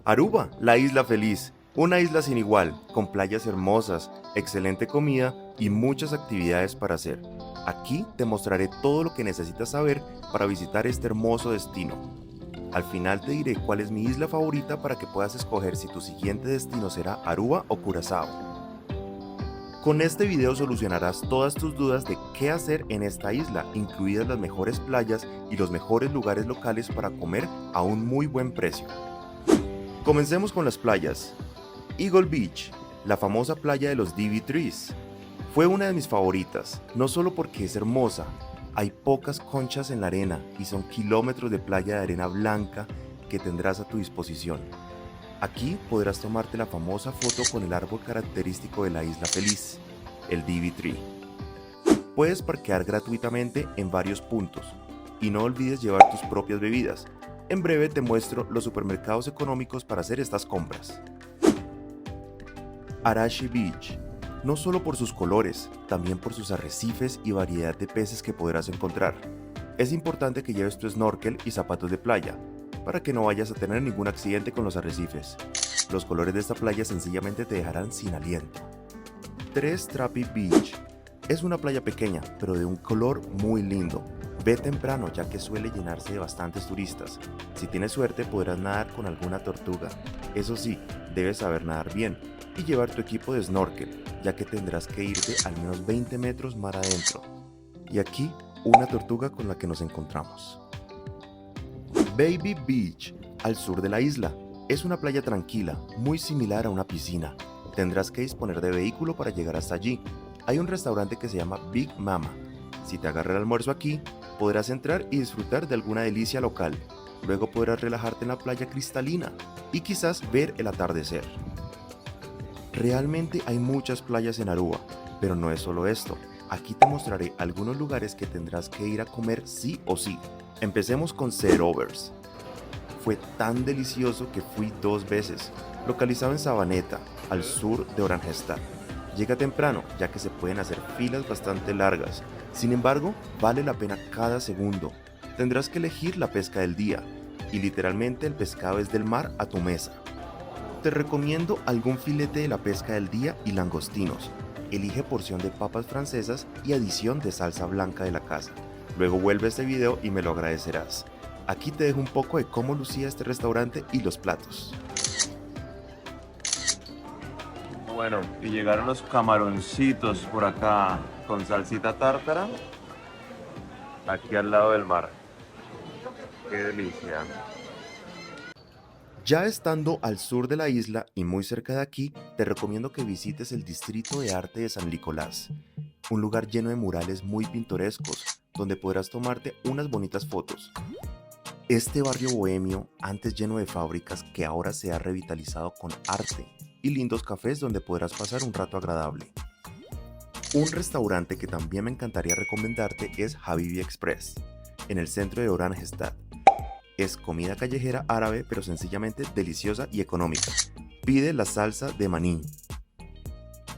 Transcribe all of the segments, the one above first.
Aruba, la isla feliz. Una isla sin igual, con playas hermosas, excelente comida y muchas actividades para hacer. Aquí te mostraré todo lo que necesitas saber para visitar este hermoso destino. Al final te diré cuál es mi isla favorita para que puedas escoger si tu siguiente destino será Aruba o Curazao. Con este video solucionarás todas tus dudas de qué hacer en esta isla, incluidas las mejores playas y los mejores lugares locales para comer a un muy buen precio. Comencemos con las playas. Eagle Beach, la famosa playa de los DV Trees. Fue una de mis favoritas, no solo porque es hermosa, hay pocas conchas en la arena y son kilómetros de playa de arena blanca que tendrás a tu disposición. Aquí podrás tomarte la famosa foto con el árbol característico de la isla feliz, el DV Tree. Puedes parquear gratuitamente en varios puntos y no olvides llevar tus propias bebidas. En breve te muestro los supermercados económicos para hacer estas compras. Arashi Beach, no solo por sus colores, también por sus arrecifes y variedad de peces que podrás encontrar. Es importante que lleves tu snorkel y zapatos de playa, para que no vayas a tener ningún accidente con los arrecifes. Los colores de esta playa sencillamente te dejarán sin aliento. Tres Trappy Beach, es una playa pequeña, pero de un color muy lindo. Ve temprano ya que suele llenarse de bastantes turistas. Si tienes suerte podrás nadar con alguna tortuga. Eso sí, debes saber nadar bien y llevar tu equipo de snorkel, ya que tendrás que irte al menos 20 metros mar adentro. Y aquí, una tortuga con la que nos encontramos. Baby Beach, al sur de la isla. Es una playa tranquila, muy similar a una piscina. Tendrás que disponer de vehículo para llegar hasta allí. Hay un restaurante que se llama Big Mama. Si te agarra el almuerzo aquí, podrás entrar y disfrutar de alguna delicia local. Luego podrás relajarte en la playa cristalina y quizás ver el atardecer. Realmente hay muchas playas en Aruba, pero no es solo esto. Aquí te mostraré algunos lugares que tendrás que ir a comer sí o sí. Empecemos con Cerovers. Fue tan delicioso que fui 2 veces. Localizado en Sabaneta, al sur de Oranjestad. Llega temprano, ya que se pueden hacer filas bastante largas. Sin embargo, vale la pena cada segundo. Tendrás que elegir la pesca del día, y literalmente el pescado es del mar a tu mesa. Te recomiendo algún filete de la pesca del día y langostinos. Elige porción de papas francesas y adición de salsa blanca de la casa. Luego vuelve a este video y me lo agradecerás. Aquí te dejo un poco de cómo lucía este restaurante y los platos. Bueno, y llegaron los camaroncitos por acá con salsita tártara, aquí al lado del mar. Qué delicia. Ya estando al sur de la isla y muy cerca de aquí, te recomiendo que visites el Distrito de Arte de San Nicolás, un lugar lleno de murales muy pintorescos, donde podrás tomarte unas bonitas fotos. Este barrio bohemio, antes lleno de fábricas, que ahora se ha revitalizado con arte y lindos cafés donde podrás pasar un rato agradable. Un restaurante que también me encantaría recomendarte es Habibi Express, en el centro de Oranjestad. Es comida callejera árabe, pero sencillamente deliciosa y económica. Pide la salsa de maní.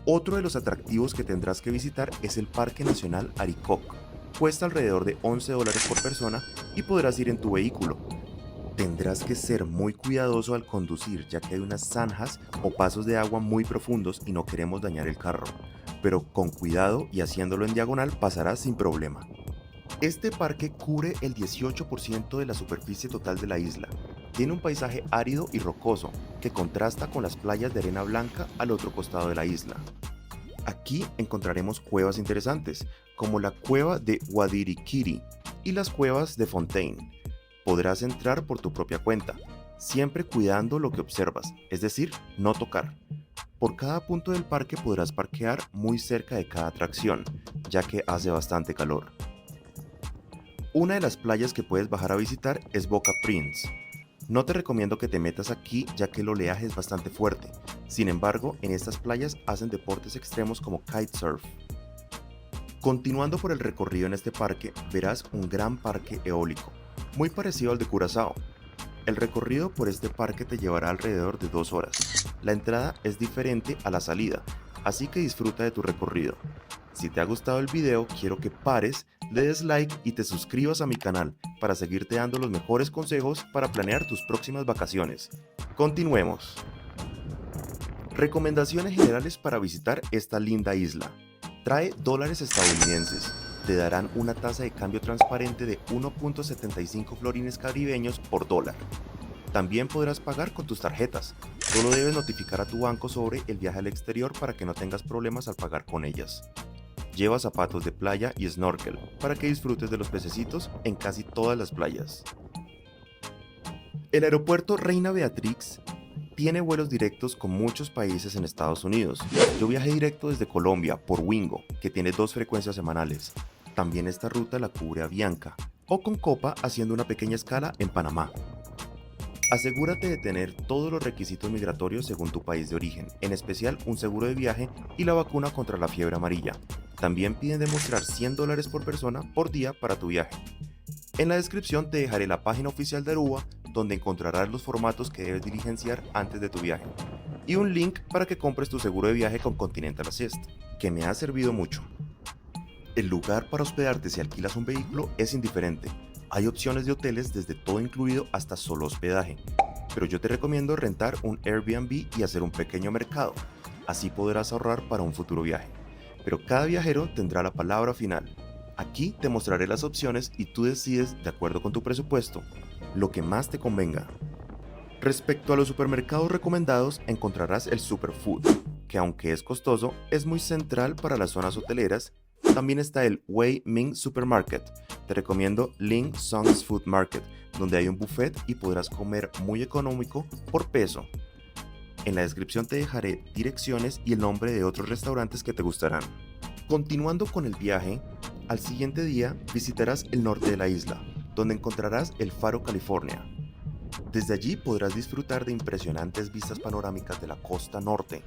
Otro de los atractivos que tendrás que visitar es el Parque Nacional Arikok. Cuesta alrededor de $11 por persona y podrás ir en tu vehículo. Tendrás que ser muy cuidadoso al conducir, ya que hay unas zanjas o pasos de agua muy profundos y no queremos dañar el carro. Pero con cuidado y haciéndolo en diagonal pasarás sin problema. Este parque cubre el 18% de la superficie total de la isla. Tiene un paisaje árido y rocoso que contrasta con las playas de arena blanca al otro costado de la isla. Aquí encontraremos cuevas interesantes, como la cueva de Wadirikiri y las cuevas de Fontaine. Podrás entrar por tu propia cuenta, siempre cuidando lo que observas, es decir, no tocar. Por cada punto del parque podrás parquear muy cerca de cada atracción, ya que hace bastante calor. Una de las playas que puedes bajar a visitar es Boca Prince. No te recomiendo que te metas aquí ya que el oleaje es bastante fuerte. Sin embargo, en estas playas hacen deportes extremos como kitesurf. Continuando por el recorrido en este parque, verás un gran parque eólico, muy parecido al de Curazao. El recorrido por este parque te llevará alrededor de 2 horas. La entrada es diferente a la salida, así que disfruta de tu recorrido. Si te ha gustado el video, quiero que pares, le des like y te suscribas a mi canal para seguirte dando los mejores consejos para planear tus próximas vacaciones. Continuemos. Recomendaciones generales para visitar esta linda isla. Trae dólares estadounidenses. Te darán una tasa de cambio transparente de 1.75 florines caribeños por dólar. También podrás pagar con tus tarjetas. Solo debes notificar a tu banco sobre el viaje al exterior para que no tengas problemas al pagar con ellas. Lleva zapatos de playa y snorkel para que disfrutes de los pececitos en casi todas las playas. El aeropuerto Reina Beatrix tiene vuelos directos con muchos países en Estados Unidos. Yo viajé directo desde Colombia por Wingo, que tiene 2 frecuencias semanales. También esta ruta la cubre Avianca, o con Copa haciendo una pequeña escala en Panamá. Asegúrate de tener todos los requisitos migratorios según tu país de origen, en especial un seguro de viaje y la vacuna contra la fiebre amarilla. También piden demostrar $100 por persona por día para tu viaje. En la descripción te dejaré la página oficial de Aruba, donde encontrarás los formatos que debes diligenciar antes de tu viaje, y un link para que compres tu seguro de viaje con Continental Assist, que me ha servido mucho. El lugar para hospedarte si alquilas un vehículo es indiferente. Hay opciones de hoteles desde todo incluido hasta solo hospedaje, pero yo te recomiendo rentar un Airbnb y hacer un pequeño mercado, así podrás ahorrar para un futuro viaje. Pero cada viajero tendrá la palabra final. Aquí te mostraré las opciones y tú decides, de acuerdo con tu presupuesto, lo que más te convenga. Respecto a los supermercados recomendados, encontrarás el Superfood, que aunque es costoso, es muy central para las zonas hoteleras. También está el Wei Ming Supermarket. Te recomiendo Ling Song's Food Market, donde hay un buffet y podrás comer muy económico por peso. En la descripción te dejaré direcciones y el nombre de otros restaurantes que te gustarán. Continuando con el viaje, al siguiente día visitarás el norte de la isla, donde encontrarás el Faro California. Desde allí podrás disfrutar de impresionantes vistas panorámicas de la costa norte.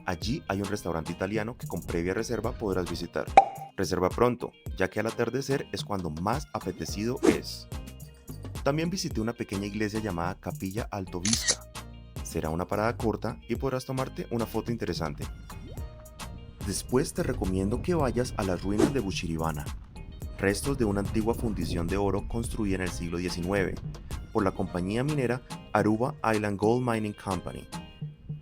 Allí hay un restaurante italiano que con previa reserva podrás visitar. Reserva pronto, ya que al atardecer es cuando más apetecido es. También visité una pequeña iglesia llamada Capilla Alto Vista. Será una parada corta y podrás tomarte una foto interesante. Después te recomiendo que vayas a las ruinas de Bushiribana, restos de una antigua fundición de oro construida en el siglo XIX por la compañía minera Aruba Island Gold Mining Company.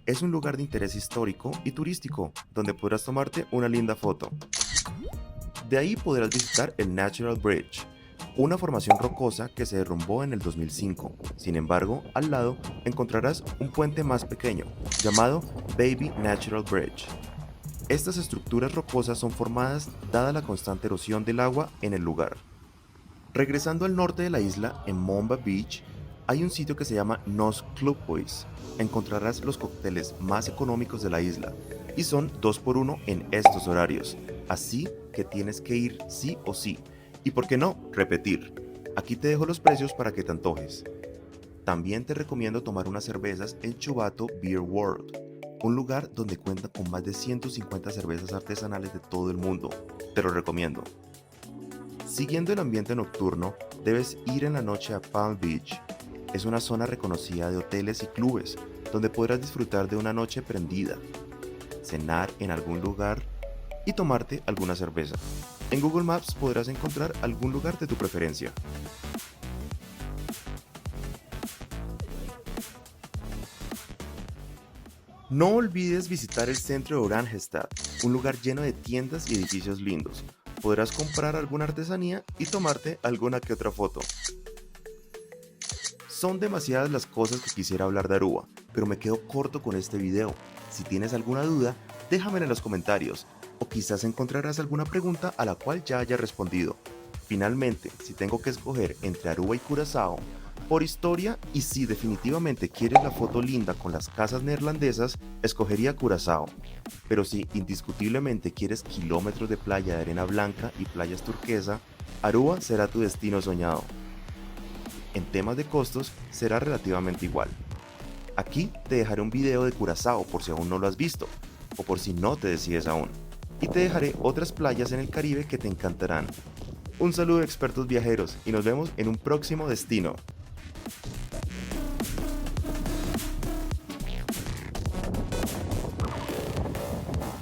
Es un lugar de interés histórico y turístico donde podrás tomarte una linda foto. De ahí podrás visitar el Natural Bridge, una formación rocosa que se derrumbó en el 2005. Sin embargo, al lado encontrarás un puente más pequeño, llamado Baby Natural Bridge. Estas estructuras rocosas son formadas dada la constante erosión del agua en el lugar. Regresando al norte de la isla, en Momba Beach, hay un sitio que se llama Nos Club Boys. Encontrarás los cócteles más económicos de la isla y son 2x1 en estos horarios, así que tienes que ir sí o sí. Y por qué no, repetir. Aquí te dejo los precios para que te antojes. También te recomiendo tomar unas cervezas en Chubato Beer World, un lugar donde cuenta con más de 150 cervezas artesanales de todo el mundo. Te lo recomiendo. Siguiendo el ambiente nocturno, debes ir en la noche a Palm Beach. Es una zona reconocida de hoteles y clubes, donde podrás disfrutar de una noche prendida, cenar en algún lugar y tomarte alguna cerveza. En Google Maps podrás encontrar algún lugar de tu preferencia. No olvides visitar el centro de Oranjestad, un lugar lleno de tiendas y edificios lindos. Podrás comprar alguna artesanía y tomarte alguna que otra foto. Son demasiadas las cosas que quisiera hablar de Aruba, pero me quedo corto con este video. Si tienes alguna duda, déjamela en los comentarios, o quizás encontrarás alguna pregunta a la cual ya haya respondido. Finalmente, si tengo que escoger entre Aruba y Curazao, por historia y si definitivamente quieres la foto linda con las casas neerlandesas, escogería Curazao. Pero si indiscutiblemente quieres kilómetros de playa de arena blanca y playas turquesa, Aruba será tu destino soñado. En temas de costos será relativamente igual. Aquí te dejaré un video de Curazao por si aún no lo has visto, o por si no te decides aún. Y te dejaré otras playas en el Caribe que te encantarán. Un saludo expertos viajeros y nos vemos en un próximo destino.